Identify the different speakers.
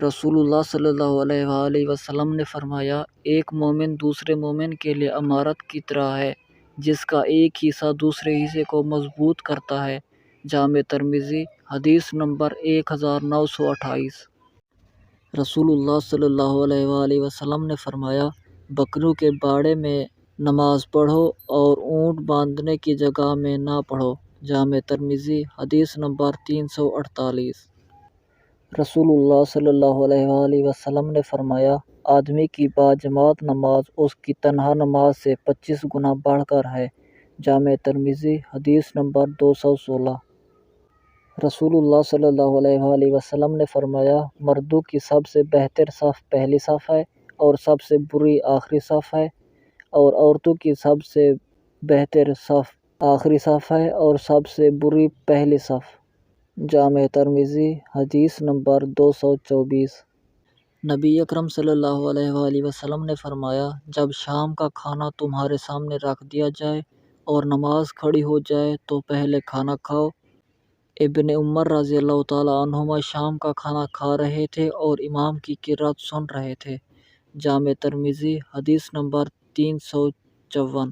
Speaker 1: رسول اللہ صلی اللہ علیہ وآلہ وسلم نے فرمایا، ایک مومن دوسرے مومن کے لیے عمارت کی طرح ہے، جس کا ایک حصہ دوسرے حصے کو مضبوط کرتا ہے۔ جامع ترمذی، حدیث نمبر 1928۔ رسول اللہ صلی اللہ علیہ وآلہ وسلم نے فرمایا، بکریوں کے باڑے میں نماز پڑھو اور اونٹ باندھنے کی جگہ میں نہ پڑھو۔ جامع ترمذی، حدیث نمبر 348۔ رسول اللہ صلی اللہ علیہ وآلہ وسلم نے فرمایا، آدمی کی باجماعت نماز اس کی تنہا نماز سے 25 گنا بڑھ کر ہے۔ جامع ترمذی، حدیث نمبر 216۔ رسول اللہ صلی اللہ علیہ وآلہ وسلم نے فرمایا، مردوں کی سب سے بہتر صف پہلی صف ہے اور سب سے بری آخری صف ہے، اور عورتوں کی سب سے بہتر صف آخری صف ہے اور سب سے بری پہلی صف۔ جامع ترمذی، حدیث نمبر 224۔ نبی اکرم صلی اللہ علیہ وآلہ وسلم نے فرمایا، جب شام کا کھانا تمہارے سامنے رکھ دیا جائے اور نماز کھڑی ہو جائے تو پہلے کھانا کھاؤ۔ ابن عمر رضی اللہ تعالیٰ عنہما شام کا کھانا کھا رہے تھے اور امام کی قرات سن رہے تھے۔ جامع ترمذی، حدیث نمبر 354۔